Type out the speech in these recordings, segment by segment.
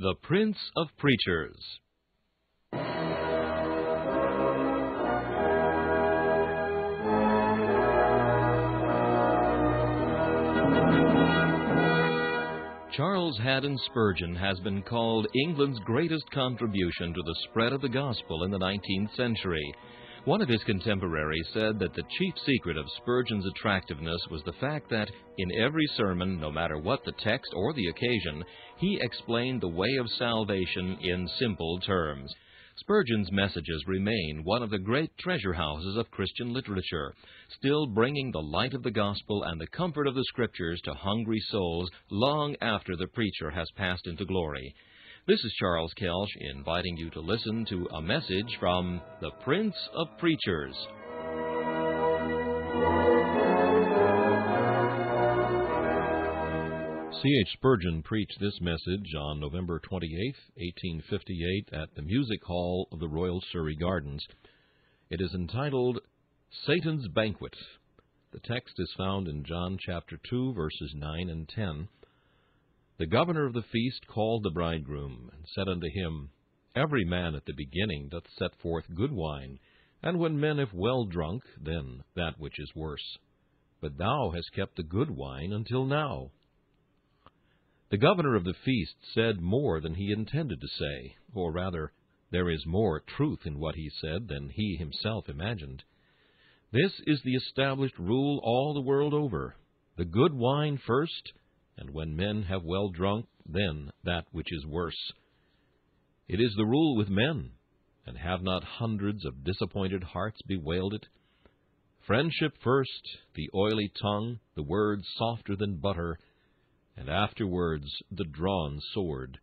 The Prince of Preachers. Charles Haddon Spurgeon has been called England's greatest contribution to the spread of the gospel in the 19th century. One of his contemporaries said that the chief secret of Spurgeon's attractiveness was the fact that in every sermon, no matter what the text or the occasion, he explained the way of salvation in simple terms. Spurgeon's messages remain one of the great treasure houses of Christian literature, still bringing the light of the gospel and the comfort of the Scriptures to hungry souls long after the preacher has passed into glory. This is Charles Kelch inviting you to listen to a message from the Prince of Preachers. C.H. Spurgeon preached this message on November 28, 1858, at the Music Hall of the Royal Surrey Gardens. It is entitled, Satan's Banquet. The text is found in John chapter 2, verses 9 and 10. The governor of the feast called the bridegroom, and said unto him, Every man at the beginning doth set forth good wine, and when men have well drunk, then that which is worse. But thou hast kept the good wine until now. The governor of the feast said more than he intended to say, or rather, there is more truth in what he said than he himself imagined. This is the established rule all the world over, the good wine first, and when men have well drunk, then that which is worse. It is the rule with men, and have not hundreds of disappointed hearts bewailed it? Friendship first, the oily tongue, the words softer than butter, and afterwards the drawn sword.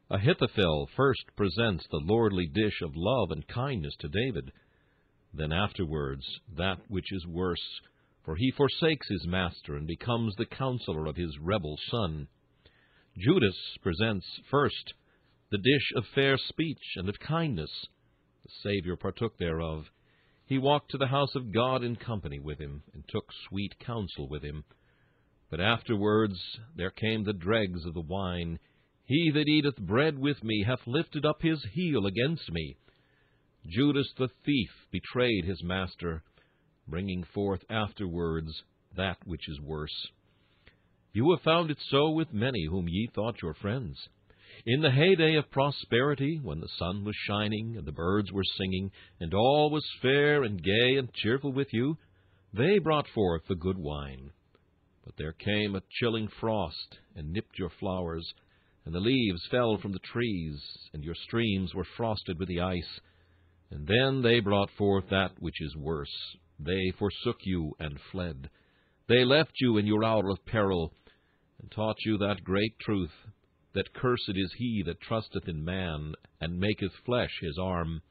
Ahithophel first presents the lordly dish of love and kindness to David, then afterwards that which is worse, for he forsakes his master and becomes the counselor of his rebel son. Judas presents first the dish of fair speech and of kindness. The Savior partook thereof. He walked to the house of God in company with him, and took sweet counsel with him. But afterwards there came the dregs of the wine. He that eateth bread with me hath lifted up his heel against me. Judas the thief betrayed his master, bringing forth afterwards that which is worse. You have found it so with many whom ye thought your friends. In the heyday of prosperity, when the sun was shining, and the birds were singing, and all was fair and gay and cheerful with you, they brought forth the good wine. But there came a chilling frost, and nipped your flowers, and the leaves fell from the trees, and your streams were frosted with the ice. And then they brought forth that which is worse. They forsook you and fled. They left you in your hour of peril, and taught you that great truth, that cursed is he that trusteth in man, and maketh flesh his arm.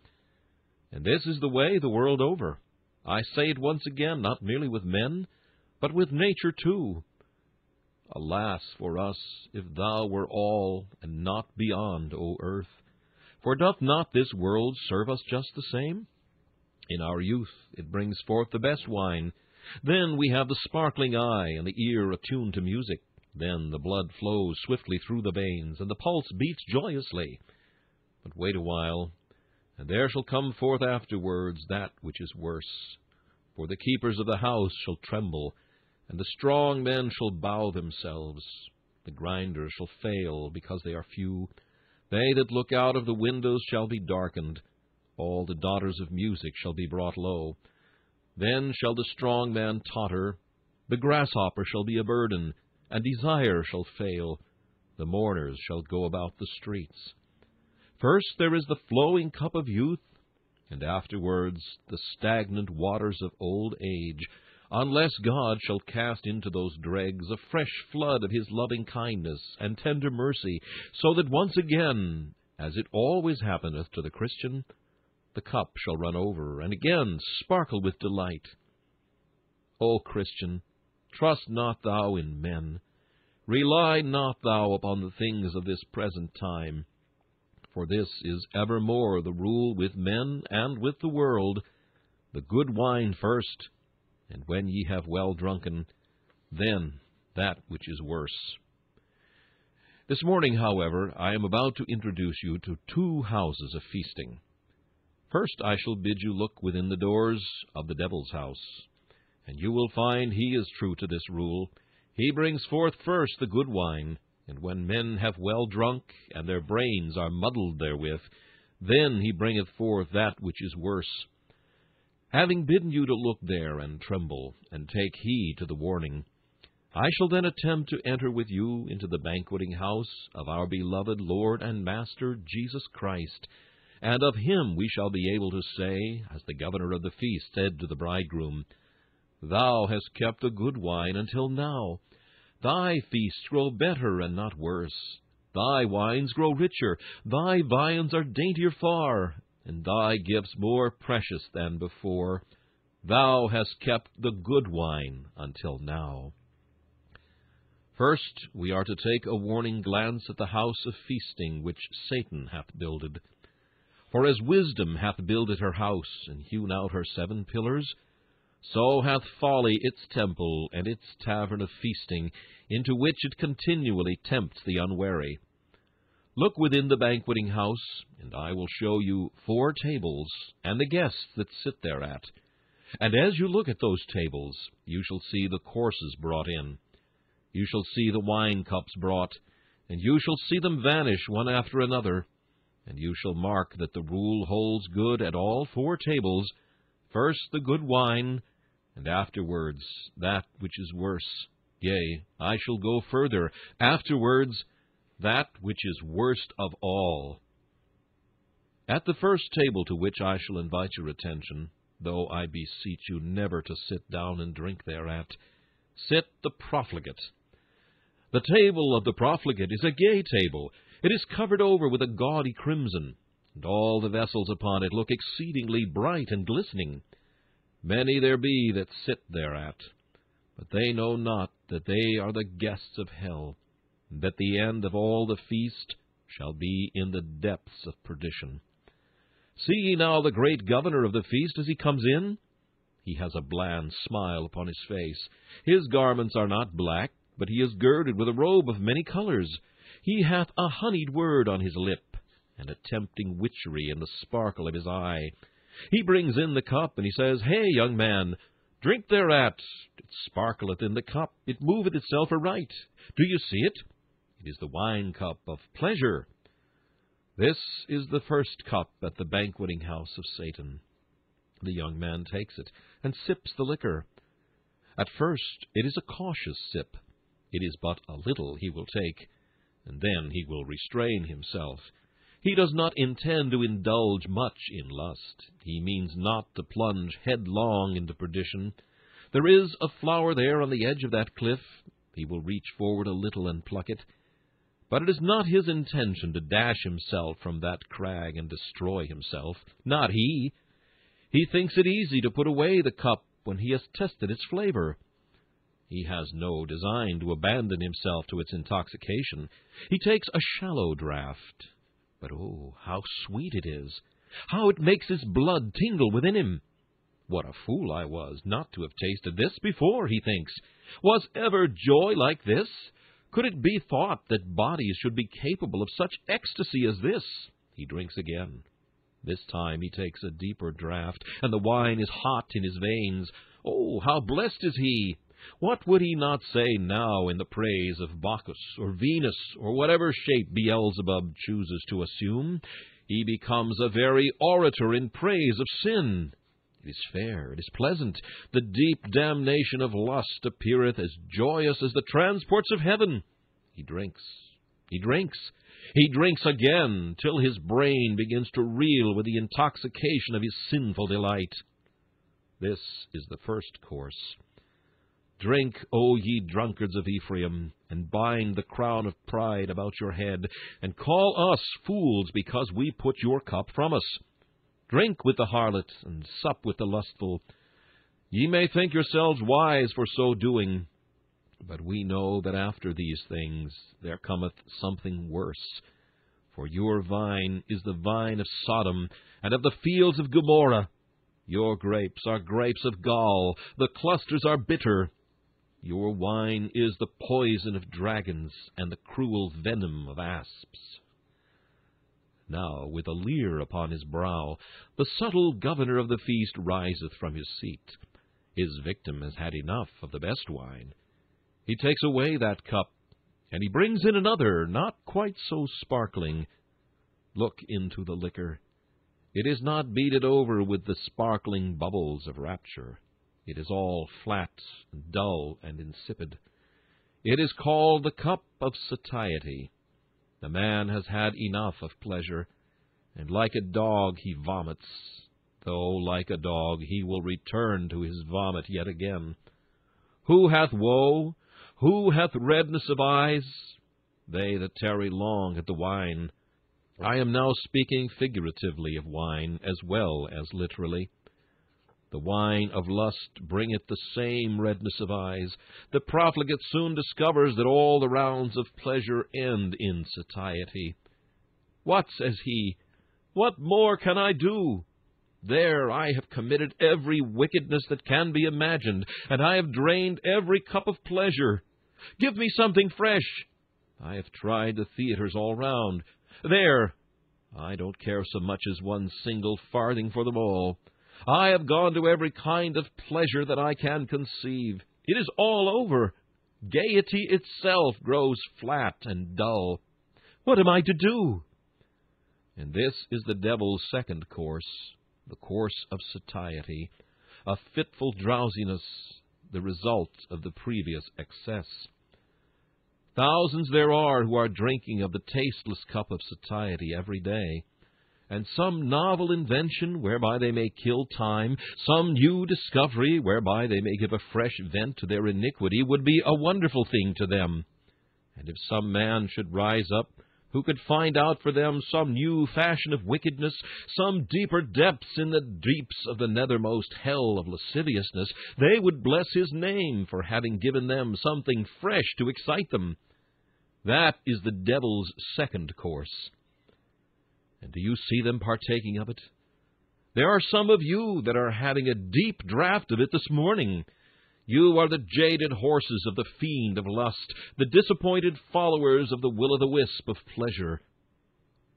And this is the way the world over. I say it once again, not merely with men, but with nature too. Alas for us, if thou were all, and not beyond, O earth! For doth not this world serve us just the same? In our youth it brings forth the best wine. Then we have the sparkling eye, and the ear attuned to music. Then the blood flows swiftly through the veins, and the pulse beats joyously. But wait a while, and there shall come forth afterwards that which is worse. For the keepers of the house shall tremble, and the strong men shall bow themselves. The grinders shall fail, because they are few. They that look out of the windows shall be darkened. All the daughters of music shall be brought low. Then shall the strong man totter. The grasshopper shall be a burden, and desire shall fail. The mourners shall go about the streets. First there is the flowing cup of youth, and afterwards the stagnant waters of old age, unless God shall cast into those dregs a fresh flood of his loving kindness and tender mercy, so that once again, as it always happeneth to the Christian, the cup shall run over, and again sparkle with delight. O Christian, trust not thou in men. Rely not thou upon the things of this present time. For this is evermore the rule with men and with the world, the good wine first, and when ye have well drunken, then that which is worse. This morning, however, I am about to introduce you to two houses of feasting. First, I shall bid you look within the doors of the devil's house, and you will find he is true to this rule. He brings forth first the good wine, and when men have well drunk, and their brains are muddled therewith, then he bringeth forth that which is worse. Having bidden you to look there and tremble, and take heed to the warning, I shall then attempt to enter with you into the banqueting house of our beloved Lord and Master Jesus Christ, and of him we shall be able to say, as the governor of the feast said to the bridegroom, Thou hast kept the good wine until now. Thy feasts grow better and not worse. Thy wines grow richer, thy viands are daintier far, and thy gifts more precious than before. Thou hast kept the good wine until now. First, we are to take a warning glance at the house of feasting which Satan hath builded. For as wisdom hath builded her house, and hewn out her 7 pillars, so hath folly its temple and its tavern of feasting, into which it continually tempts the unwary. Look within the banqueting house, and I will show you 4 tables, and the guests that sit thereat. And as you look at those tables, you shall see the courses brought in. You shall see the wine cups brought, and you shall see them vanish one after another. And you shall mark that the rule holds good at all 4 tables, first the good wine, and afterwards that which is worse. Yea, I shall go further, afterwards that which is worst of all. At the first table to which I shall invite your attention, though I beseech you never to sit down and drink thereat, sit the profligate. The table of the profligate is a gay table. It is covered over with a gaudy crimson, and all the vessels upon it look exceedingly bright and glistening. Many there be that sit thereat, but they know not that they are the guests of hell, and that the end of all the feast shall be in the depths of perdition. See ye now the great governor of the feast as he comes in? He has a bland smile upon his face. His garments are not black, but he is girded with a robe of many colors. He hath a honeyed word on his lip, and a tempting witchery in the sparkle of his eye. He brings in the cup, and he says, Hey, young man, drink thereat. It sparkleth in the cup, it moveth itself aright. Do you see it? It is the wine cup of pleasure. This is the first cup at the banqueting house of Satan. The young man takes it, and sips the liquor. At first it is a cautious sip. It is but a little he will take, and then he will restrain himself. He does not intend to indulge much in lust. He means not to plunge headlong into perdition. There is a flower there on the edge of that cliff. He will reach forward a little and pluck it. But it is not his intention to dash himself from that crag and destroy himself. Not he. He thinks it easy to put away the cup when he has tested its flavor. He has no design to abandon himself to its intoxication. He takes a shallow draught. But oh, how sweet it is! How it makes his blood tingle within him! What a fool I was not to have tasted this before, he thinks. Was ever joy like this? Could it be thought that bodies should be capable of such ecstasy as this? He drinks again. This time he takes a deeper draught, and the wine is hot in his veins. Oh, how blessed is he! What would he not say now in the praise of Bacchus or Venus or whatever shape Beelzebub chooses to assume? He becomes a very orator in praise of sin. It is fair, it is pleasant. The deep damnation of lust appeareth as joyous as the transports of heaven. He drinks, he drinks, he drinks again, till his brain begins to reel with the intoxication of his sinful delight. This is the first course. Drink, O ye drunkards of Ephraim, and bind the crown of pride about your head, and call us fools because we put your cup from us. Drink with the harlot, and sup with the lustful. Ye may think yourselves wise for so doing, but we know that after these things there cometh something worse. For your vine is the vine of Sodom, and of the fields of Gomorrah. Your grapes are grapes of gall, the clusters are bitter. Your wine is the poison of dragons and the cruel venom of asps. Now, with a leer upon his brow, the subtle governor of the feast riseth from his seat. His victim has had enough of the best wine. He takes away that cup, and he brings in another, not quite so sparkling. Look into the liquor. It is not beaded over with the sparkling bubbles of rapture. It is all flat, dull, and insipid. It is called the cup of satiety. The man has had enough of pleasure, and like a dog he vomits, though like a dog he will return to his vomit yet again. Who hath woe? Who hath redness of eyes? They that tarry long at the wine. I am now speaking figuratively of wine as well as literally. The wine of lust bringeth the same redness of eyes. The profligate soon discovers that all the rounds of pleasure end in satiety. What, says he, what more can I do? There I have committed every wickedness that can be imagined, and I have drained every cup of pleasure. Give me something fresh. I have tried the theatres all round. There, I don't care so much as one single farthing for them all. I have gone to every kind of pleasure that I can conceive. It is all over. Gaiety itself grows flat and dull. What am I to do? And this is the devil's second course, the course of satiety, a fitful drowsiness, the result of the previous excess. Thousands there are who are drinking of the tasteless cup of satiety every day. And some novel invention whereby they may kill time, some new discovery whereby they may give a fresh vent to their iniquity would be a wonderful thing to them. And if some man should rise up who could find out for them some new fashion of wickedness, some deeper depths in the deeps of the nethermost hell of lasciviousness, they would bless his name for having given them something fresh to excite them. That is the devil's second course. And do you see them partaking of it? There are some of you that are having a deep draught of it this morning. You are the jaded horses of the fiend of lust, the disappointed followers of the will-o'-the-wisp of pleasure.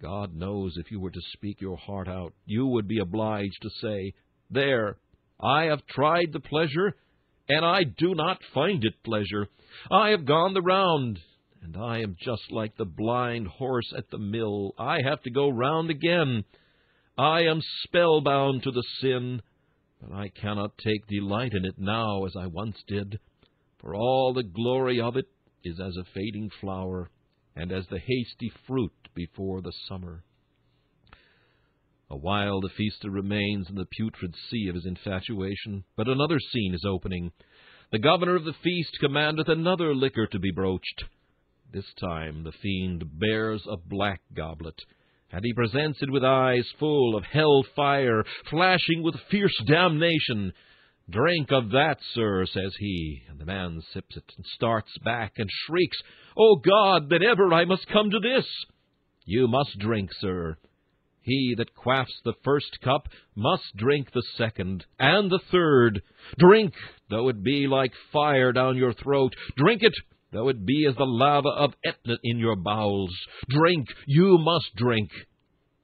God knows if you were to speak your heart out, you would be obliged to say, There, I have tried the pleasure, and I do not find it pleasure. I have gone the round, and I am just like the blind horse at the mill. I have to go round again. I am spellbound to the sin, but I cannot take delight in it now as I once did, for all the glory of it is as a fading flower, and as the hasty fruit before the summer. A while the feaster remains in the putrid sea of his infatuation, but another scene is opening. The governor of the feast commandeth another liquor to be broached. This time the fiend bears a black goblet, and he presents it with eyes full of hell fire, flashing with fierce damnation. Drink of that, sir, says he, and the man sips it, and starts back, and shrieks, O God, that ever I must come to this! You must drink, sir. He that quaffs the first cup must drink the second, and the third. Drink, though it be like fire down your throat. Drink it, though it be as the lava of Etna in your bowels. Drink, you must drink.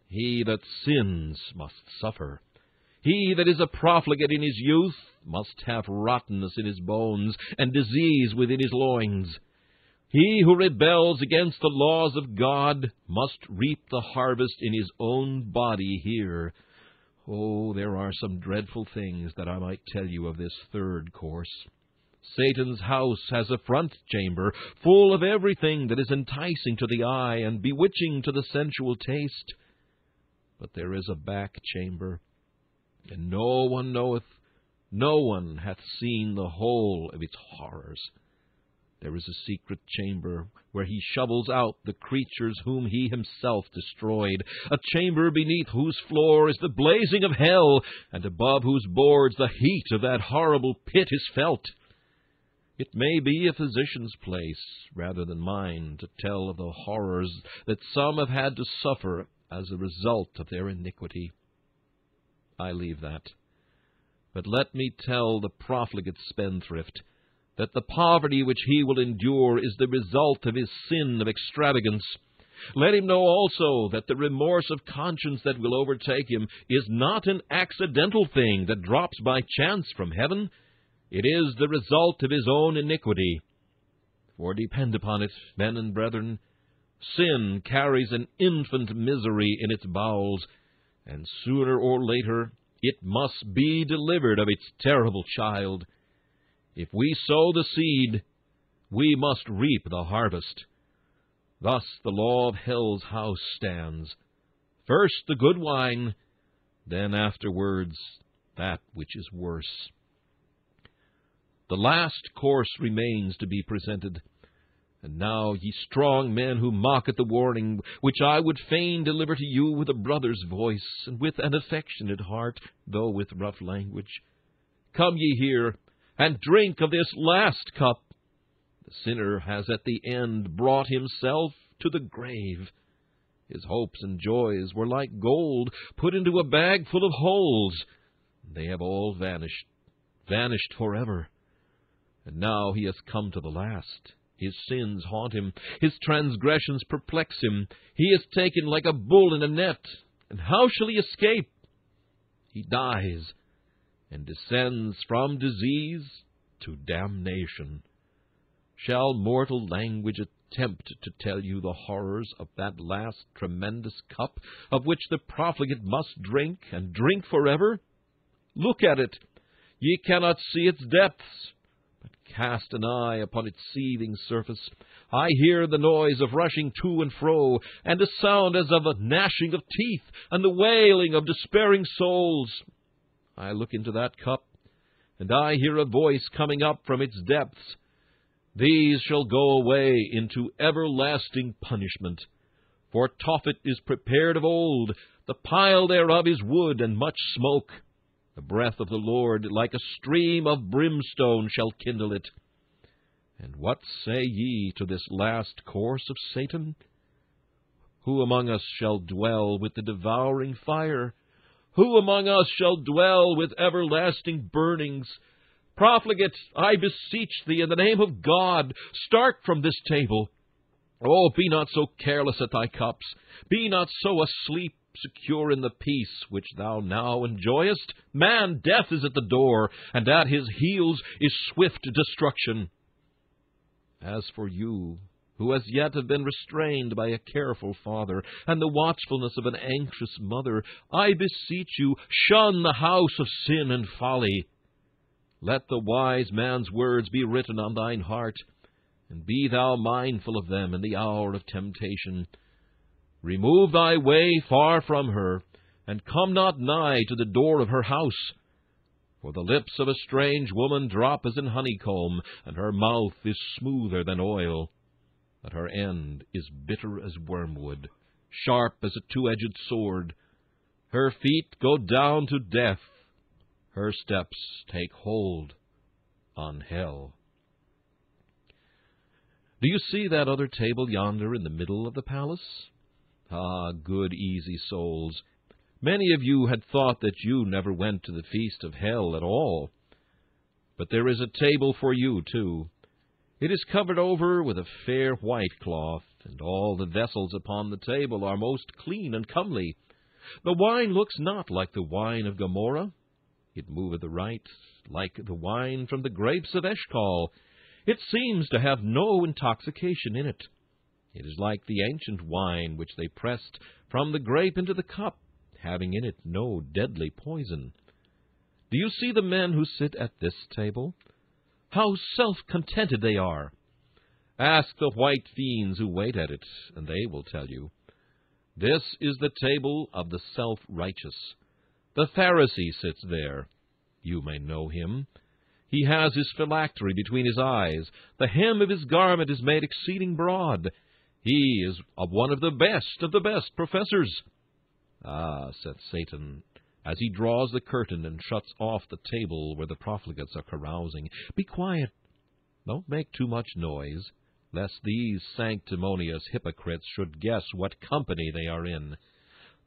He that sins must suffer. He that is a profligate in his youth must have rottenness in his bones, and disease within his loins. He who rebels against the laws of God must reap the harvest in his own body here. Oh, there are some dreadful things that I might tell you of this third course. Satan's house has a front chamber, full of everything that is enticing to the eye and bewitching to the sensual taste. But there is a back chamber, and no one knoweth, no one hath seen the whole of its horrors. There is a secret chamber where he shovels out the creatures whom he himself destroyed, a chamber beneath whose floor is the blazing of hell, and above whose boards the heat of that horrible pit is felt. It may be a physician's place, rather than mine, to tell of the horrors that some have had to suffer as a result of their iniquity. I leave that. But let me tell the profligate spendthrift, that the poverty which he will endure is the result of his sin of extravagance. Let him know also that the remorse of conscience that will overtake him is not an accidental thing that drops by chance from heaven. It is the result of his own iniquity. For depend upon it, men and brethren, sin carries an infant misery in its bowels, and sooner or later it must be delivered of its terrible child. If we sow the seed, we must reap the harvest. Thus the law of hell's house stands. First the good wine, then afterwards that which is worse. The last course remains to be presented. And now, ye strong men who mock at the warning, which I would fain deliver to you with a brother's voice, and with an affectionate heart, though with rough language, come ye here, and drink of this last cup. The sinner has at the end brought himself to the grave. His hopes and joys were like gold put into a bag full of holes. They have all vanished forever. And now he has come to the last. His sins haunt him. His transgressions perplex him. He is taken like a bull in a net. And how shall he escape? He dies and descends from disease to damnation. Shall mortal language attempt to tell you the horrors of that last tremendous cup, of which the profligate must drink, and drink forever? Look at it. Ye cannot see its depths. Cast an eye upon its seething surface. I hear the noise of rushing to and fro, and a sound as of a gnashing of teeth, and the wailing of despairing souls. I look into that cup, and I hear a voice coming up from its depths. These shall go away into everlasting punishment. For Tophet is prepared of old, the pile thereof is wood and much smoke. The breath of the Lord, like a stream of brimstone, shall kindle it. And what say ye to this last course of Satan? Who among us shall dwell with the devouring fire? Who among us shall dwell with everlasting burnings? Profligate, I beseech thee, in the name of God, start from this table. Oh, be not so careless at thy cups. Be not so asleep, secure in the peace which thou now enjoyest. Man, death is at the door, and at his heels is swift destruction. As for you, who as yet have been restrained by a careful father, and the watchfulness of an anxious mother, I beseech you, shun the house of sin and folly. Let the wise man's words be written on thine heart, and be thou mindful of them in the hour of temptation. Remove thy way far from her, and come not nigh to the door of her house. For the lips of a strange woman drop as in honeycomb, and her mouth is smoother than oil. But her end is bitter as wormwood, sharp as a two-edged sword. Her feet go down to death. Her steps take hold on hell. Do you see that other table yonder in the middle of the palace? Ah, good, easy souls, many of you had thought that you never went to the feast of hell at all. But there is a table for you, too. It is covered over with a fair white cloth, and all the vessels upon the table are most clean and comely. The wine looks not like the wine of Gomorrah. It moveth aright, like the wine from the grapes of Eshcol. It seems to have no intoxication in it. It is like the ancient wine which they pressed from the grape into the cup, having in it no deadly poison. Do you see the men who sit at this table? How self-contented they are! Ask the white fiends who wait at it, and they will tell you. This is the table of the self-righteous. The Pharisee sits there. You may know him. He has his phylactery between his eyes. The hem of his garment is made exceeding broad. He is of one of the best professors. Ah, saith Satan, as he draws the curtain and shuts off the table where the profligates are carousing, be quiet. Don't make too much noise, lest these sanctimonious hypocrites should guess what company they are in.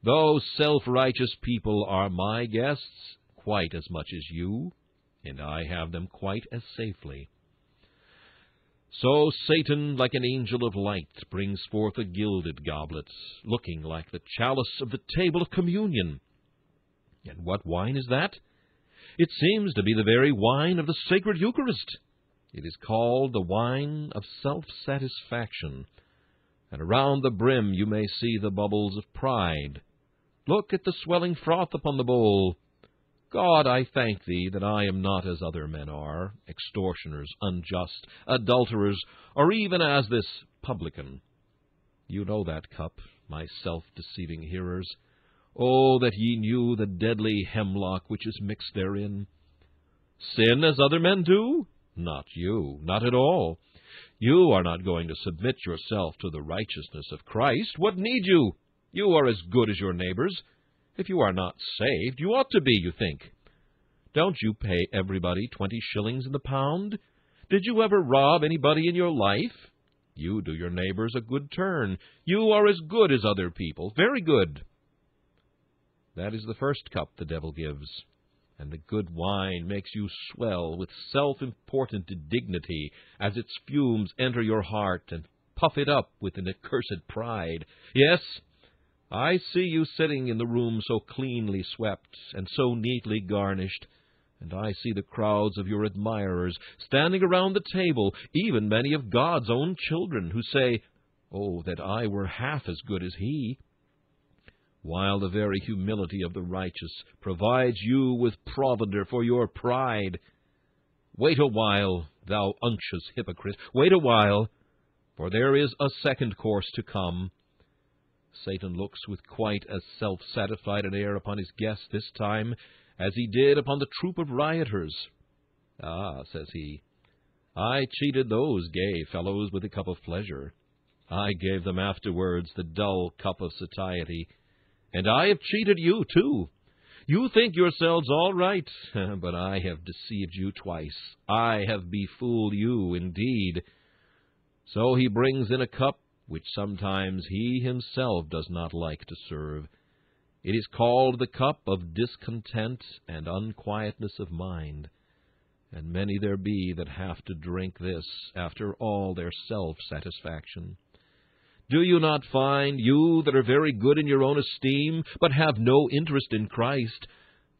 Those self-righteous people are my guests quite as much as you, and I have them quite as safely. So Satan, like an angel of light, brings forth a gilded goblet, looking like the chalice of the table of communion. And what wine is that? It seems to be the very wine of the sacred Eucharist. It is called the wine of self-satisfaction, and around the brim you may see the bubbles of pride. Look at the swelling froth upon the bowl. God, I thank Thee that I am not as other men are, extortioners, unjust, adulterers, or even as this publican. You know that cup, my self-deceiving hearers. Oh, that ye knew the deadly hemlock which is mixed therein. Sin as other men do? Not you, not at all. You are not going to submit yourself to the righteousness of Christ. What need you? You are as good as your neighbors. If you are not saved, you ought to be, you think. Don't you pay everybody 20 shillings in the pound? Did you ever rob anybody in your life? You do your neighbors a good turn. You are as good as other people. Very good. That is the first cup the devil gives. And the good wine makes you swell with self-important dignity as its fumes enter your heart and puff it up with an accursed pride. Yes, I see you sitting in the room so cleanly swept and so neatly garnished, and I see the crowds of your admirers standing around the table, even many of God's own children, who say, "Oh, that I were half as good as he," while the very humility of the righteous provides you with provender for your pride. Wait a while, thou unctuous hypocrite, wait a while, for there is a second course to come. Satan looks with quite as self-satisfied an air upon his guest this time as he did upon the troop of rioters. "Ah," says he, "I cheated those gay fellows with a cup of pleasure. I gave them afterwards the dull cup of satiety. And I have cheated you, too. You think yourselves all right, but I have deceived you twice. I have befooled you, indeed." So he brings in a cup which sometimes he himself does not like to serve. It is called the cup of discontent and unquietness of mind. And many there be that have to drink this after all their self-satisfaction. Do you not find, you that are very good in your own esteem, but have no interest in Christ,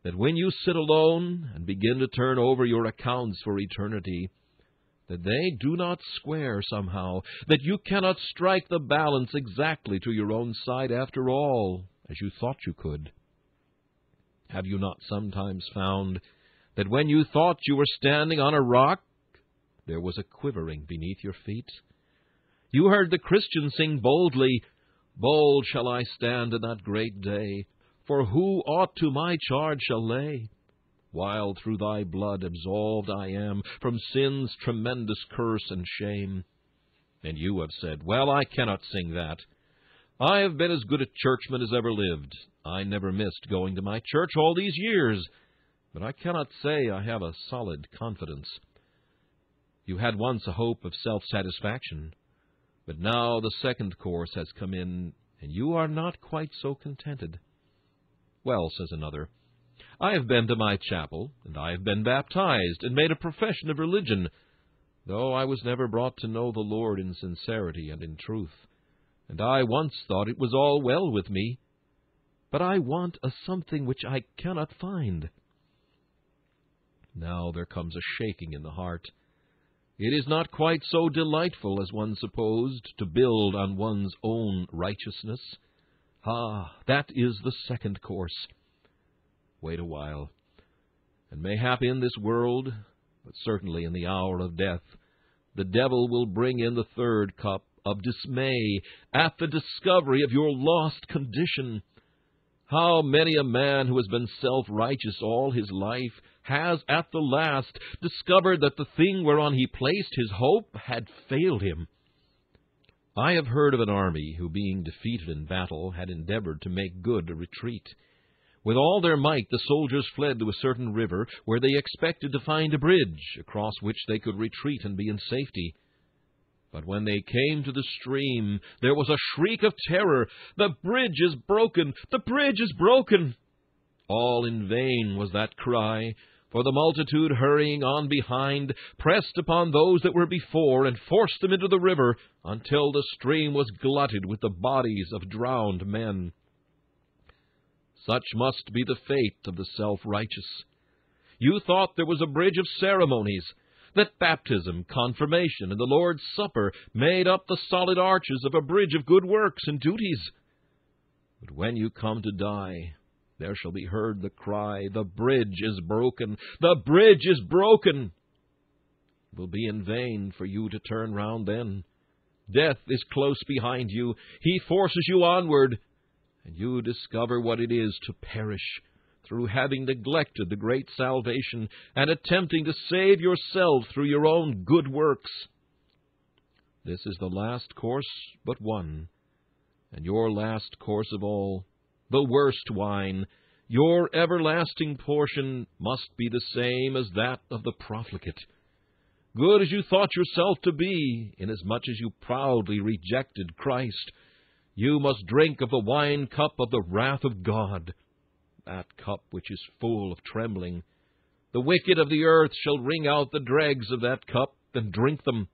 that when you sit alone and begin to turn over your accounts for eternity, that they do not square somehow, that you cannot strike the balance exactly to your own side after all, as you thought you could? Have you not sometimes found that when you thought you were standing on a rock, there was a quivering beneath your feet? You heard the Christian sing boldly, "Bold shall I stand in that great day, for who aught to my charge shall lay? While through thy blood absolved I am from sin's tremendous curse and shame." And you have said, "Well, I cannot sing that. I have been as good a churchman as ever lived. I never missed going to my church all these years, but I cannot say I have a solid confidence." You had once a hope of self-satisfaction, but now the second course has come in, and you are not quite so contented. "Well," says another, "I have been to my chapel, and I have been baptized, and made a profession of religion, though I was never brought to know the Lord in sincerity and in truth. And I once thought it was all well with me, but I want a something which I cannot find." Now there comes a shaking in the heart. It is not quite so delightful as one supposed to build on one's own righteousness. Ah, that is the second course. Wait a while, and mayhap in this world, but certainly in the hour of death, the devil will bring in the third cup of dismay at the discovery of your lost condition. How many a man who has been self-righteous all his life has at the last discovered that the thing whereon he placed his hope had failed him. I have heard of an army who, being defeated in battle, had endeavored to make good a retreat. With all their might the soldiers fled to a certain river, where they expected to find a bridge, across which they could retreat and be in safety. But when they came to the stream, there was a shriek of terror. "The bridge is broken! The bridge is broken!" All in vain was that cry, For the multitude hurrying on behind pressed upon those that were before, and forced them into the river, until the stream was glutted with the bodies of drowned men. Such must be the fate of the self-righteous. You thought there was a bridge of ceremonies, that baptism, confirmation, and the Lord's Supper made up the solid arches of a bridge of good works and duties. But when you come to die, there shall be heard the cry, "The bridge is broken! The bridge is broken!" It will be in vain for you to turn round then. Death is close behind you. He forces you onward, and you discover what it is to perish through having neglected the great salvation and attempting to save yourself through your own good works. This is the last course but one, and your last course of all, the worst wine. Your everlasting portion must be the same as that of the profligate. Good as you thought yourself to be, inasmuch as you proudly rejected Christ, you must drink of the wine cup of the wrath of God, that cup which is full of trembling. The wicked of the earth shall wring out the dregs of that cup and drink them.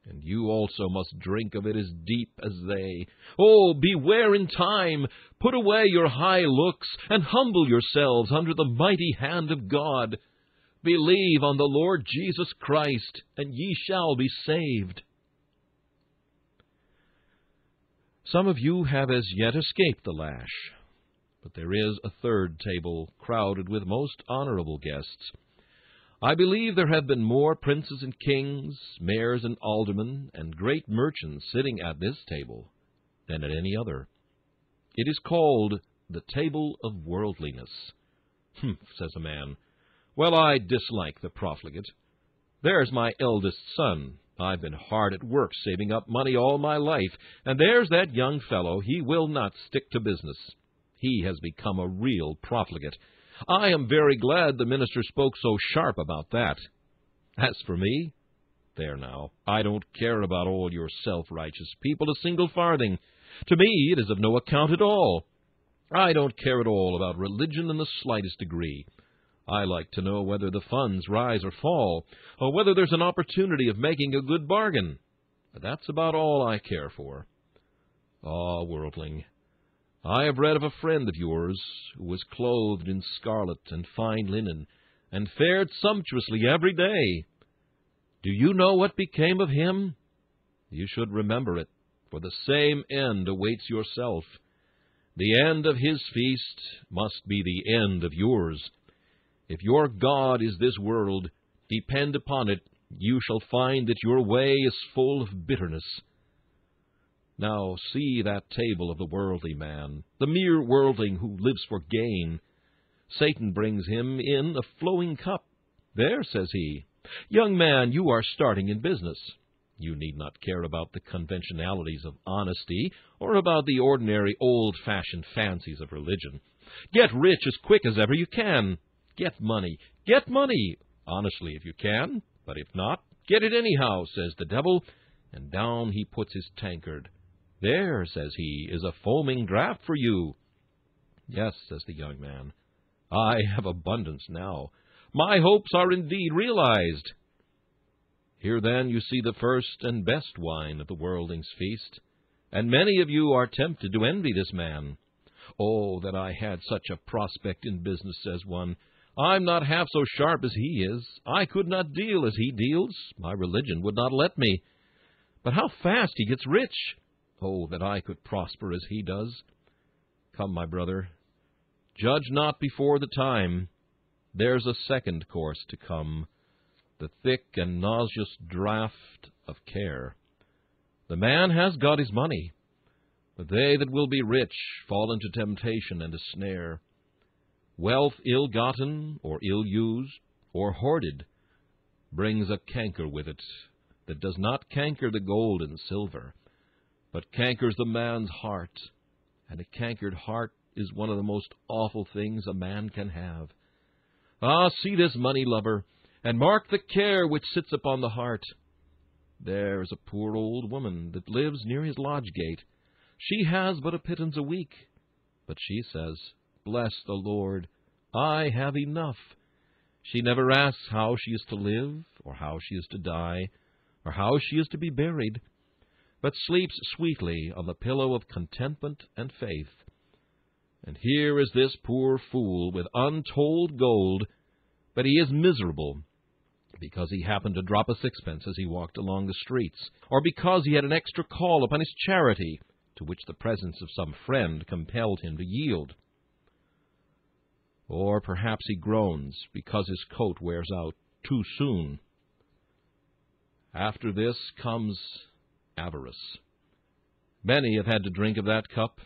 And you also must drink of it as deep as they. Oh, beware in time! Put away your high looks, and humble yourselves under the mighty hand of God. Believe on the Lord Jesus Christ, and ye shall be saved. Some of you have as yet escaped the lash, but there is a third table crowded with most honorable guests. I believe there have been more princes and kings, mayors and aldermen, and great merchants sitting at this table than at any other. It is called the table of worldliness. "Humph," says a man. "Well, I dislike the profligate. There's my eldest son. I've been hard at work saving up money all my life, and there's that young fellow. He will not stick to business. He has become a real profligate. I am very glad the minister spoke so sharp about that. As for me, there now, I don't care about all your self-righteous people a single farthing. To me it is of no account at all. I don't care at all about religion in the slightest degree. I like to know whether the funds rise or fall, or whether there's an opportunity of making a good bargain. But that's about all I care for. Ah, worldling, I have read of a friend of yours who was clothed in scarlet and fine linen, and fared sumptuously every day. Do you know what became of him? You should remember it, for the same end awaits yourself. The end of his feast must be the end of yours. If your God is this world, depend upon it, you shall find that your way is full of bitterness. Now see that table of the worldly man, the mere worldling who lives for gain. Satan brings him in a flowing cup. There, says he, young man, you are starting in business. You need not care about the conventionalities of honesty or about the ordinary old-fashioned fancies of religion. Get rich as quick as ever you can. Get money. Get money, honestly if you can, but if not, get it anyhow, says the devil, and down he puts his tankard. There, says he, is a foaming draught for you. Yes, says the young man, I have abundance now. My hopes are indeed realized. Here, then, you see the first and best wine of the worldling's feast, and many of you are tempted to envy this man. Oh, that I had such a prospect in business, says one. I'm not half so sharp as he is. I could not deal as he deals. My religion would not let me. But how fast he gets rich! Oh, that I could prosper as he does. Come, my brother, judge not before the time. There's a second course to come, the thick and nauseous draught of care. The man has got his money, but they that will be rich fall into temptation and a snare. Wealth ill-gotten, or ill-used, or hoarded, brings a canker with it that does not canker the gold and silver, but cankers the man's heart, and a cankered heart is one of the most awful things a man can have. Ah, see this money-lover, and mark the care which sits upon the heart. There is a poor old woman that lives near his lodge-gate. She has but a pittance a week, but she says, Bless the Lord, I have enough. She never asks how she is to live, or how she is to die, or how she is to be buried, but sleeps sweetly on the pillow of contentment and faith. And here is this poor fool with untold gold, but he is miserable because he happened to drop a sixpence as he walked along the streets, or because he had an extra call upon his charity, to which the presence of some friend compelled him to yield. Or perhaps he groans because his coat wears out too soon. After this comes avarice. Many have had to drink of that cup.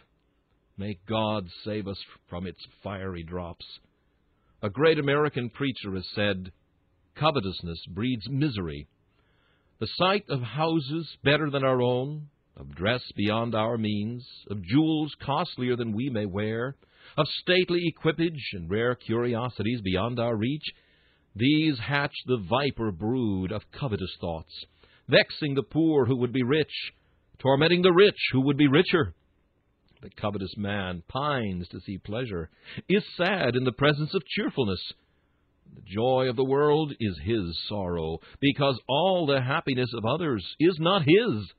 May God save us from its fiery drops. A great American preacher has said, "Covetousness breeds misery. The sight of houses better than our own, of dress beyond our means, of jewels costlier than we may wear, of stately equipage and rare curiosities beyond our reach, these hatch the viper brood of covetous thoughts, vexing the poor who would be rich, tormenting the rich who would be richer. The covetous man pines to see pleasure, is sad in the presence of cheerfulness. The joy of the world is his sorrow, because all the happiness of others is not his.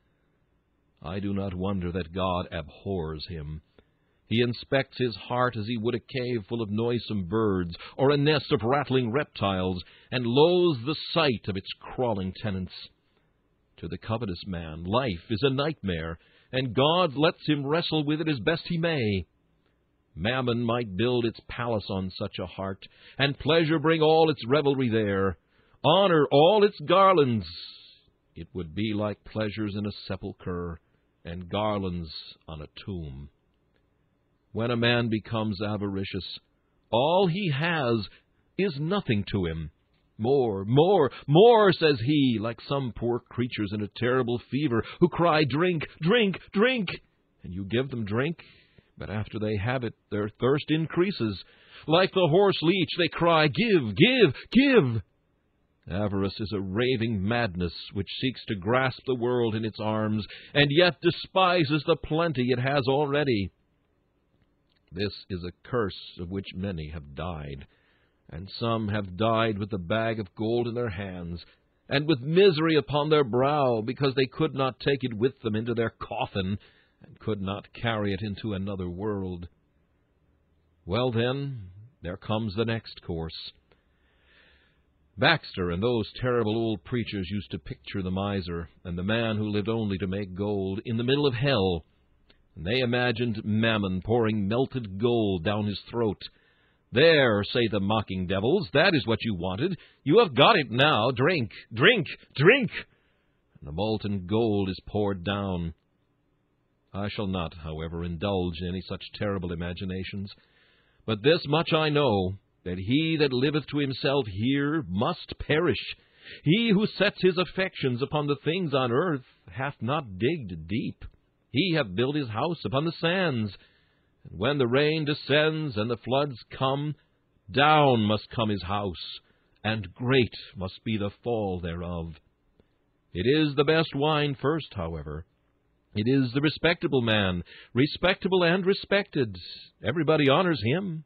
I do not wonder that God abhors him. He inspects his heart as he would a cave full of noisome birds, or a nest of rattling reptiles, and loathes the sight of its crawling tenants. To the covetous man, life is a nightmare, and God lets him wrestle with it as best he may. Mammon might build its palace on such a heart, and pleasure bring all its revelry there, honor all its garlands. It would be like pleasures in a sepulchre, and garlands on a tomb. When a man becomes avaricious, all he has is nothing to him. More, more, more, says he, like some poor creatures in a terrible fever who cry, "Drink, drink, drink!" And you give them drink, but after they have it, their thirst increases. Like the horse leech, they cry, "Give, give, give!" Avarice is a raving madness which seeks to grasp the world in its arms, and yet despises the plenty it has already. This is a curse of which many have died, and some have died with the bag of gold in their hands, and with misery upon their brow, because they could not take it with them into their coffin, and could not carry it into another world. Well, then, there comes the next course. Baxter and those terrible old preachers used to picture the miser, and the man who lived only to make gold, in the middle of hell, and they imagined Mammon pouring melted gold down his throat. "There," say the mocking devils, "that is what you wanted. You have got it now. Drink, drink, drink!" And the molten gold is poured down. I shall not, however, indulge in any such terrible imaginations. But this much I know, that he that liveth to himself here must perish. He who sets his affections upon the things on earth hath not digged deep. He hath built his house upon the sands. And when the rain descends and the floods come, down must come his house, and great must be the fall thereof. It is the best wine first, however. It is the respectable man, respectable and respected. Everybody honors him.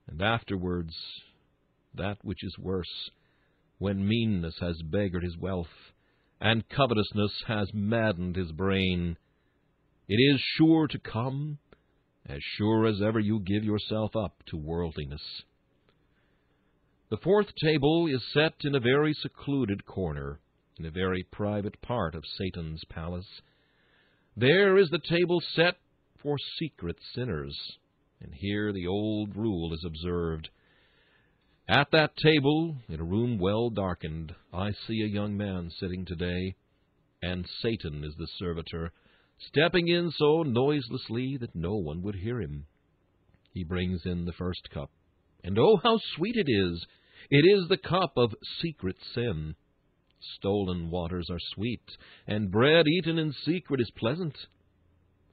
And afterwards, that which is worse, when meanness has beggared his wealth, and covetousness has maddened his brain. It is sure to come, as sure as ever you give yourself up to worldliness. The fourth table is set in a very secluded corner, in a very private part of Satan's palace. There is the table set for secret sinners, and here the old rule is observed. At that table, in a room well darkened, I see a young man sitting today, and Satan is the servitor, stepping in so noiselessly that no one would hear him. He brings in the first cup, and oh, how sweet it is! It is the cup of secret sin. Stolen waters are sweet, and bread eaten in secret is pleasant.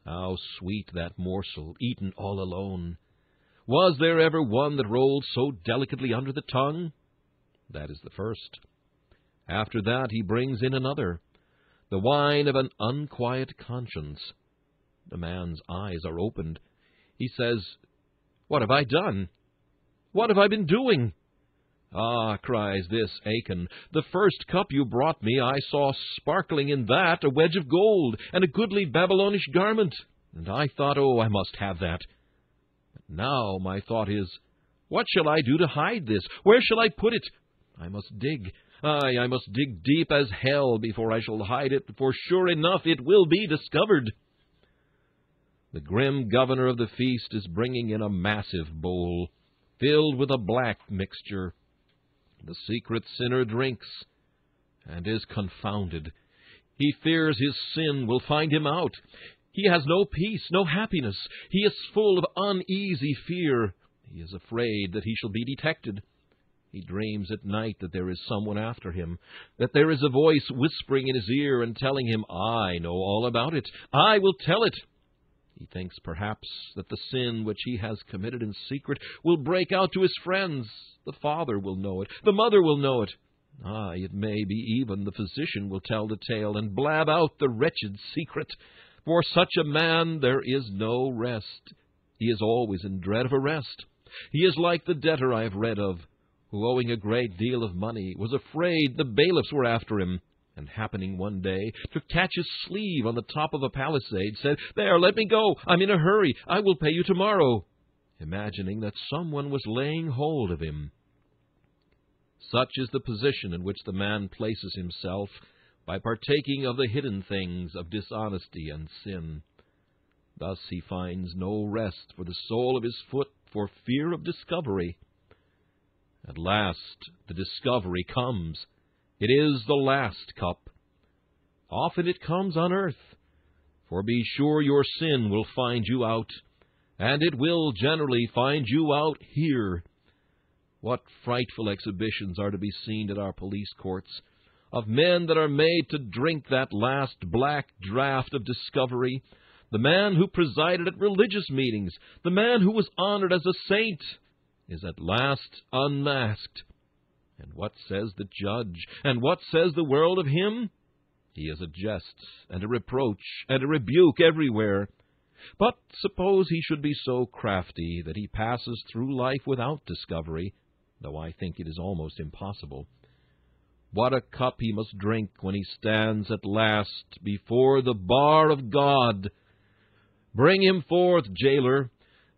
How sweet that morsel, eaten all alone! Was there ever one that rolled so delicately under the tongue? That is the first. After that he brings in another, the wine of an unquiet conscience. The man's eyes are opened. He says, "What have I done? What have I been doing? Ah, cries this Achan, the first cup you brought me, I saw sparkling in that a wedge of gold, and a goodly Babylonish garment. And I thought, oh, I must have that. But now my thought is, what shall I do to hide this? Where shall I put it? I must dig. Aye, I must dig deep as hell before I shall hide it, for sure enough it will be discovered. The grim governor of the feast is bringing in a massive bowl, filled with a black mixture. The secret sinner drinks, and is confounded. He fears his sin will find him out. He has no peace, no happiness. He is full of uneasy fear. He is afraid that he shall be detected. He dreams at night that there is someone after him, that there is a voice whispering in his ear and telling him, I know all about it. I will tell it. He thinks perhaps that the sin which he has committed in secret will break out to his friends. The father will know it. The mother will know it. Aye, it may be even the physician will tell the tale and blab out the wretched secret. For such a man there is no rest. He is always in dread of arrest. He is like the debtor I have read of, who, owing a great deal of money, was afraid the bailiffs were after him, and happening one day to catch his sleeve on the top of a palisade, said, There, let me go. I'm in a hurry. I will pay you tomorrow, imagining that someone was laying hold of him. Such is the position in which the man places himself by partaking of the hidden things of dishonesty and sin. Thus he finds no rest for the sole of his foot for fear of discovery. At last the discovery comes. It is the last cup. Often it comes on earth, for be sure your sin will find you out, and it will generally find you out here. What frightful exhibitions are to be seen at our police courts, of men that are made to drink that last black draught of discovery, the man who presided at religious meetings, the man who was honored as a saint, is at last unmasked. And what says the judge, and what says the world of him? He is a jest, and a reproach, and a rebuke everywhere. But suppose he should be so crafty that he passes through life without discovery, though I think it is almost impossible. What a cup he must drink when he stands at last before the bar of God! Bring him forth, jailer!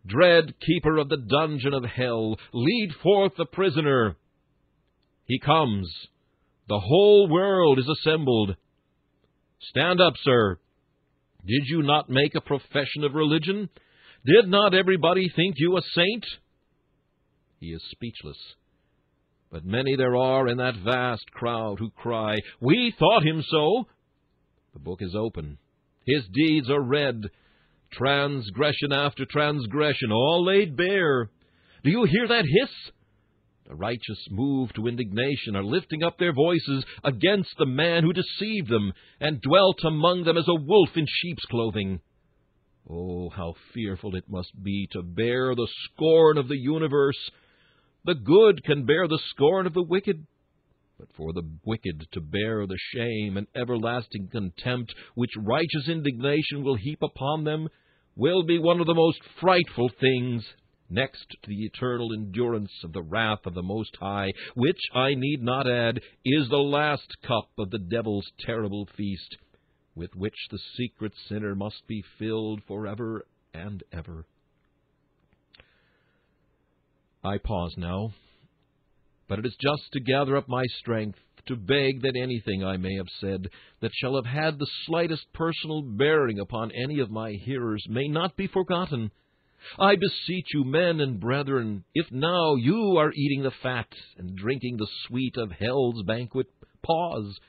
Dread keeper of the dungeon of hell, lead forth the prisoner! He comes. The whole world is assembled. Stand up, sir. Did you not make a profession of religion? Did not everybody think you a saint? He is speechless. But many there are in that vast crowd who cry, We thought him so. The book is open. His deeds are read. Transgression after transgression, all laid bare. Do you hear that hiss? The righteous, moved to indignation, are lifting up their voices against the man who deceived them and dwelt among them as a wolf in sheep's clothing. Oh, how fearful it must be to bear the scorn of the universe! The good can bear the scorn of the wicked, but for the wicked to bear the shame and everlasting contempt which righteous indignation will heap upon them will be one of the most frightful things, next to the eternal endurance of the wrath of the Most High, which, I need not add, is the last cup of the devil's terrible feast, with which the secret sinner must be filled forever and ever. I pause now, but it is just to gather up my strength to beg that anything I may have said that shall have had the slightest personal bearing upon any of my hearers may not be forgotten. I beseech you, men and brethren, if now you are eating the fat and drinking the sweet of hell's banquet, pause,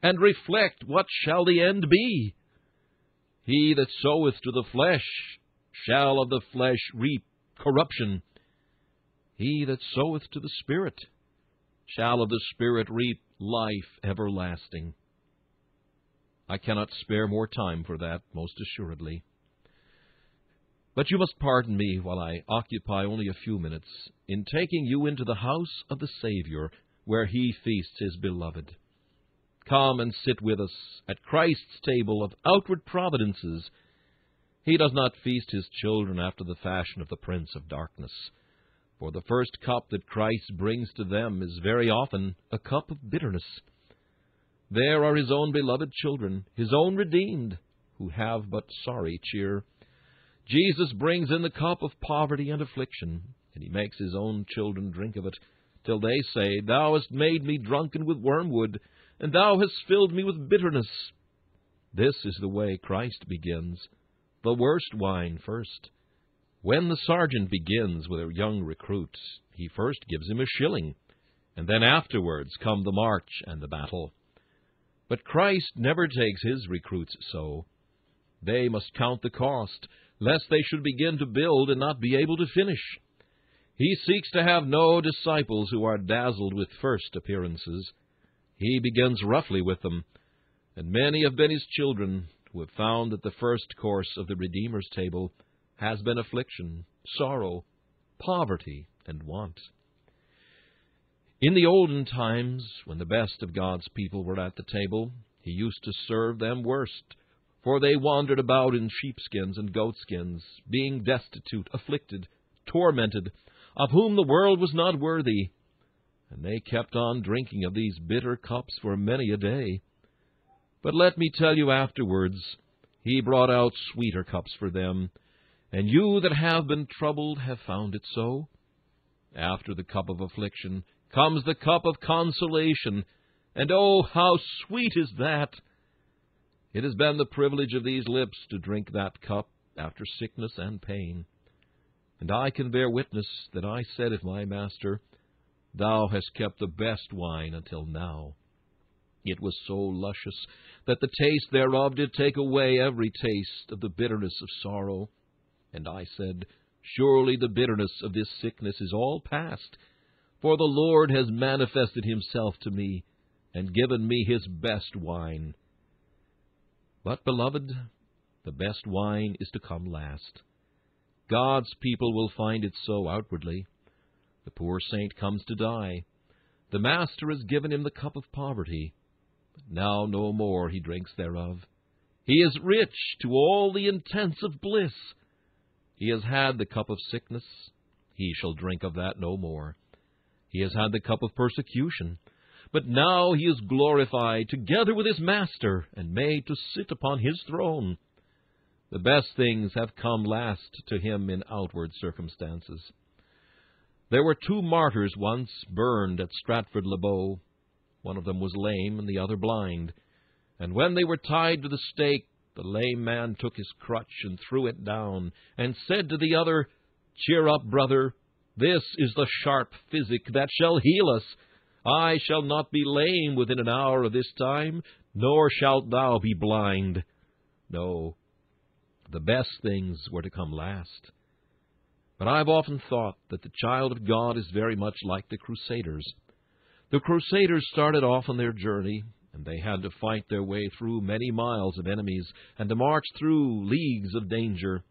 and reflect what shall the end be. He that soweth to the flesh shall of the flesh reap corruption. He that soweth to the Spirit shall of the Spirit reap life everlasting. I cannot spare more time for that, most assuredly. But you must pardon me while I occupy only a few minutes in taking you into the house of the Savior, where He feasts His beloved. Come and sit with us at Christ's table of outward providences. He does not feast His children after the fashion of the prince of darkness. For the first cup that Christ brings to them is very often a cup of bitterness. There are His own beloved children, His own redeemed, who have but sorry cheer. Jesus brings in the cup of poverty and affliction, and He makes His own children drink of it, till they say, Thou hast made me drunken with wormwood, and Thou hast filled me with bitterness. This is the way Christ begins, the worst wine first. When the sergeant begins with a young recruit, he first gives him a shilling, and then afterwards come the march and the battle. But Christ never takes His recruits so. They must count the cost, lest they should begin to build and not be able to finish. He seeks to have no disciples who are dazzled with first appearances. He begins roughly with them, and many have been His children who have found that the first course of the Redeemer's table has been affliction, sorrow, poverty, and want. In the olden times, when the best of God's people were at the table, He used to serve them worst, for they wandered about in sheepskins and goatskins, being destitute, afflicted, tormented, of whom the world was not worthy. And they kept on drinking of these bitter cups for many a day. But let me tell you afterwards, He brought out sweeter cups for them, and you that have been troubled have found it so. After the cup of affliction comes the cup of consolation, and oh, how sweet is that! It has been the privilege of these lips to drink that cup after sickness and pain. And I can bear witness that I said of my Master, Thou hast kept the best wine until now. It was so luscious that the taste thereof did take away every taste of the bitterness of sorrow. And I said, Surely the bitterness of this sickness is all past, for the Lord has manifested Himself to me, and given me His best wine. But, beloved, the best wine is to come last. God's people will find it so outwardly. The poor saint comes to die. The Master has given him the cup of poverty, but now no more he drinks thereof. He is rich to all the intents of bliss. He has had the cup of sickness. He shall drink of that no more. He has had the cup of persecution. But now he is glorified together with his Master and made to sit upon his throne. The best things have come last to him in outward circumstances. There were 2 martyrs once burned at Stratford-le-Bow. One of them was lame and the other blind. And when they were tied to the stake, the lame man took his crutch and threw it down, and said to the other, Cheer up, brother, this is the sharp physic that shall heal us. I shall not be lame within an hour of this time, nor shalt thou be blind. No, the best things were to come last. But I've often thought that the child of God is very much like the Crusaders. The Crusaders started off on their journey, and they had to fight their way through many miles of enemies, and to march through leagues of danger.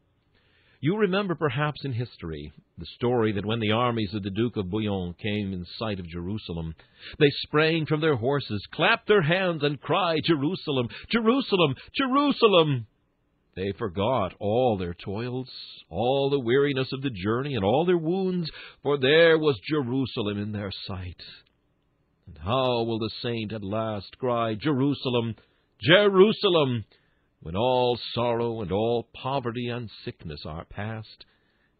You remember perhaps in history the story that when the armies of the Duke of Bouillon came in sight of Jerusalem, they sprang from their horses, clapped their hands, and cried, Jerusalem, Jerusalem, Jerusalem! They forgot all their toils, all the weariness of the journey, and all their wounds, for there was Jerusalem in their sight. And how will the saint at last cry, Jerusalem, Jerusalem, when all sorrow and all poverty and sickness are past,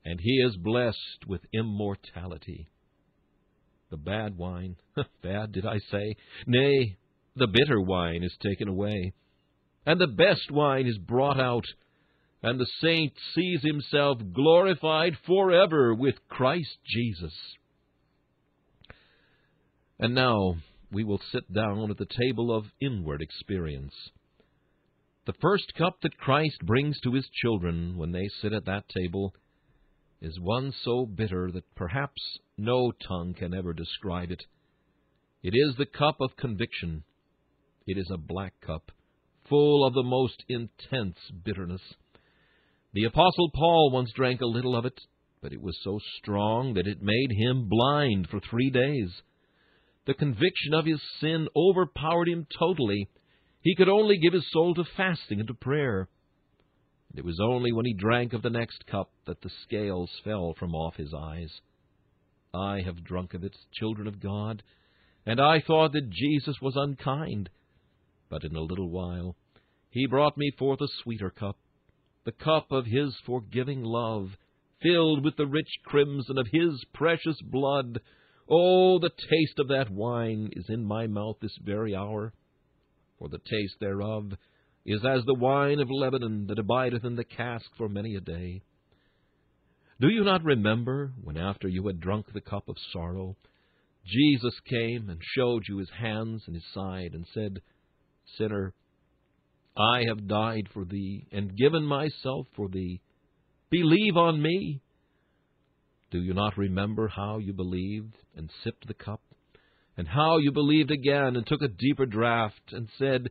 and he is blessed with immortality? The bad wine, bad did I say? Nay, the bitter wine is taken away, and the best wine is brought out, and the saint sees himself glorified forever with Christ Jesus. And now we will sit down at the table of inward experience. The first cup that Christ brings to His children when they sit at that table is one so bitter that perhaps no tongue can ever describe it. It is the cup of conviction. It is a black cup, full of the most intense bitterness. The Apostle Paul once drank a little of it, but it was so strong that it made him blind for 3 days. The conviction of his sin overpowered him totally. He could only give his soul to fasting and to prayer. It was only when he drank of the next cup that the scales fell from off his eyes. I have drunk of it, children of God, and I thought that Jesus was unkind. But in a little while he brought me forth a sweeter cup, the cup of his forgiving love, filled with the rich crimson of his precious blood. Oh, the taste of that wine is in my mouth this very hour, for the taste thereof is as the wine of Lebanon that abideth in the cask for many a day. Do you not remember when, after you had drunk the cup of sorrow, Jesus came and showed you his hands and his side, and said, Sinner, I have died for thee, and given myself for thee. Believe on me. Do you not remember how you believed and sipped the cup, and how you believed again and took a deeper draught, and said,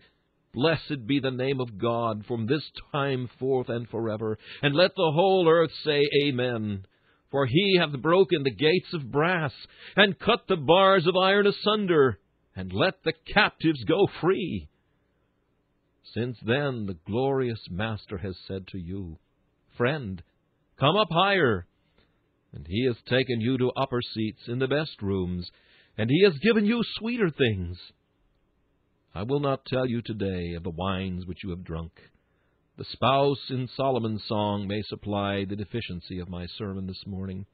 Blessed be the name of God from this time forth and forever, and let the whole earth say Amen. For he hath broken the gates of brass, and cut the bars of iron asunder, and let the captives go free. Since then the glorious Master has said to you, Friend, come up higher. And he has taken you to upper seats in the best rooms, and he has given you sweeter things. I will not tell you today of the wines which you have drunk. The spouse in Solomon's song may supply the deficiency of my sermon this morning.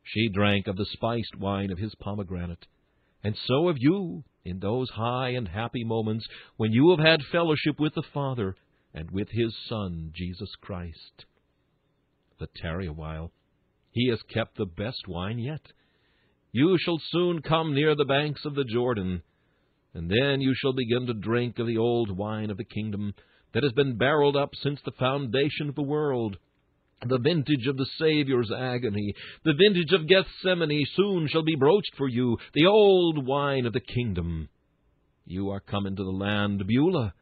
She drank of the spiced wine of his pomegranate. And so have you, in those high and happy moments when you have had fellowship with the Father and with his Son, Jesus Christ. But tarry a while. He has kept the best wine yet. You shall soon come near the banks of the Jordan, and then you shall begin to drink of the old wine of the kingdom that has been barreled up since the foundation of the world. The vintage of the Saviour's agony, the vintage of Gethsemane soon shall be broached for you, the old wine of the kingdom. You are come into the land Beulah,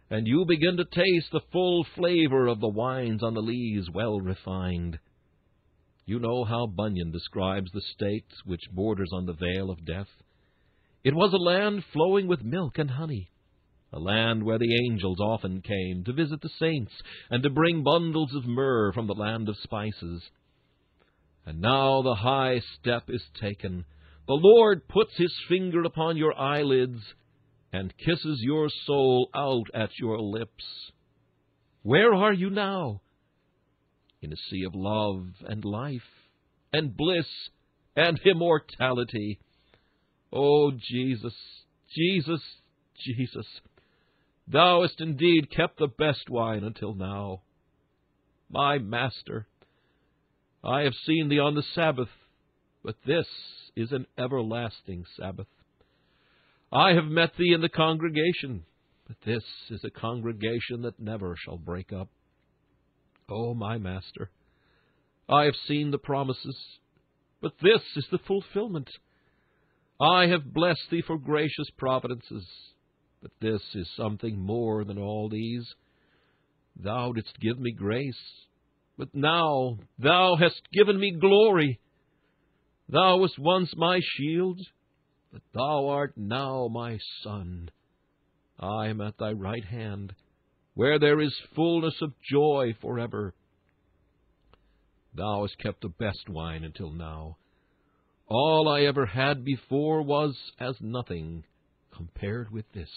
and you begin to taste the full flavor of the wines on the lees well refined. You know how Bunyan describes the state which borders on the vale of death. It was a land flowing with milk and honey, a land where the angels often came to visit the saints and to bring bundles of myrrh from the land of spices. And now the high step is taken. The Lord puts his finger upon your eyelids and kisses your soul out at your lips. Where are you now? In a sea of love and life and bliss and immortality. Oh, Jesus, Jesus, Jesus, thou hast indeed kept the best wine until now. My Master, I have seen thee on the Sabbath, but this is an everlasting Sabbath. I have met thee in the congregation, but this is a congregation that never shall break up. Oh, my Master, I have seen the promises, but this is the fulfillment. I have blessed thee for gracious providences, but this is something more than all these. Thou didst give me grace, but now thou hast given me glory. Thou wast once my shield, but thou art now my Son. I am at thy right hand, where there is fullness of joy forever. Thou hast kept the best wine until now. All I ever had before was as nothing compared with this.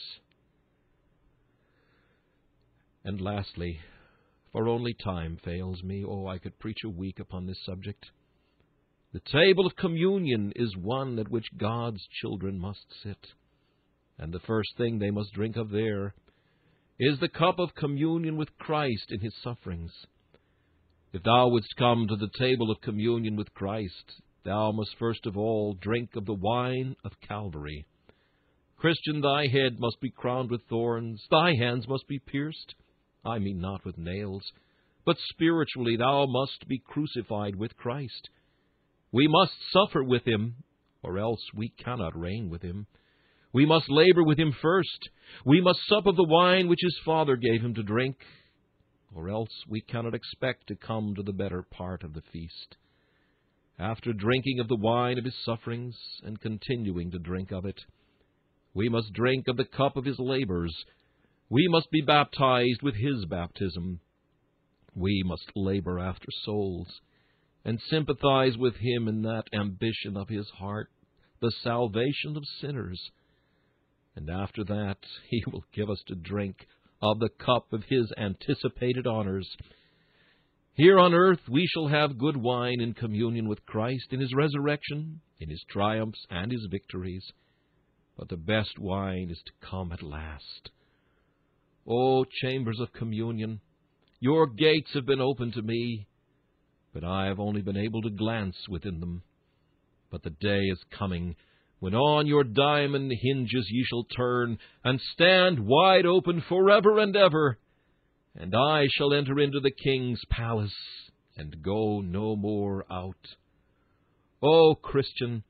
And lastly, for only time fails me, oh, I could preach a week upon this subject. The table of communion is one at which God's children must sit, and the first thing they must drink of there is the cup of communion with Christ in his sufferings. If thou wouldst come to the table of communion with Christ, thou must first of all drink of the wine of Calvary. Christian, thy head must be crowned with thorns, thy hands must be pierced, I mean not with nails, but spiritually thou must be crucified with Christ. We must suffer with him, or else we cannot reign with him. We must labor with him first. We must sup of the wine which his Father gave him to drink, or else we cannot expect to come to the better part of the feast. After drinking of the wine of his sufferings, and continuing to drink of it, we must drink of the cup of his labors. We must be baptized with his baptism. We must labor after souls, and sympathize with Him in that ambition of His heart, the salvation of sinners. And after that, He will give us to drink of the cup of His anticipated honors. Here on earth we shall have good wine in communion with Christ in His resurrection, in His triumphs and His victories. But the best wine is to come at last. O chambers of communion, your gates have been opened to me, but I have only been able to glance within them. But the day is coming when on your diamond hinges ye shall turn, and stand wide open forever and ever, and I shall enter into the King's palace, and go no more out. O Christian,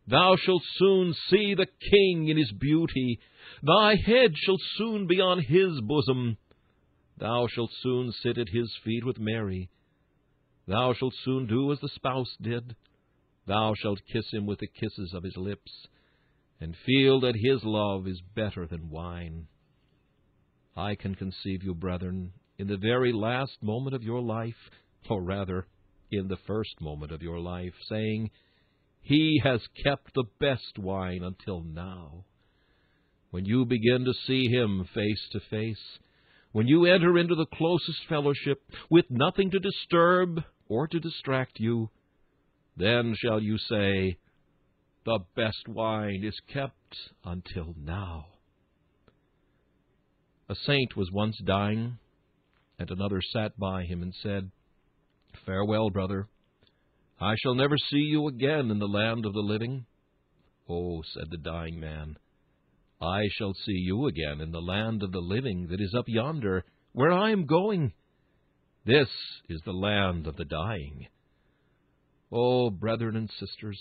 thou shalt soon see the King in His beauty. Thy head shall soon be on His bosom. Thou shalt soon sit at His feet with Mary. Thou shalt soon do as the spouse did. Thou shalt kiss Him with the kisses of His lips, and feel that His love is better than wine. I can conceive you, brethren, in the very last moment of your life, or rather, in the first moment of your life, saying, He has kept the best wine until now. When you begin to see Him face to face, when you enter into the closest fellowship, with nothing to disturb or to distract you, then shall you say, The best wine is kept until now. A saint was once dying, and another sat by him and said, Farewell, brother. I shall never see you again in the land of the living. Oh, said the dying man, I shall see you again in the land of the living that is up yonder, where I am going. This is the land of the dying. Oh, brethren and sisters,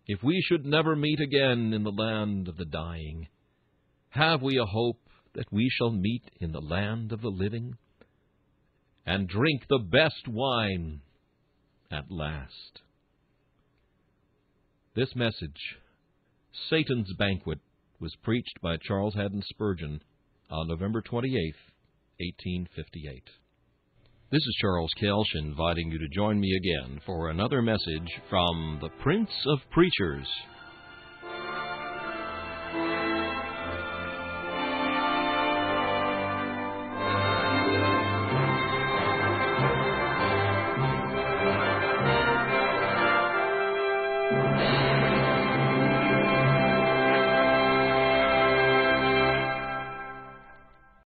if we should never meet again in the land of the dying, have we a hope that we shall meet in the land of the living, and drink the best wine at last? This message, Satan's Banquet, was preached by Charles Haddon Spurgeon on November 28, 1858. This is Charles Kelsch inviting you to join me again for another message from the Prince of Preachers,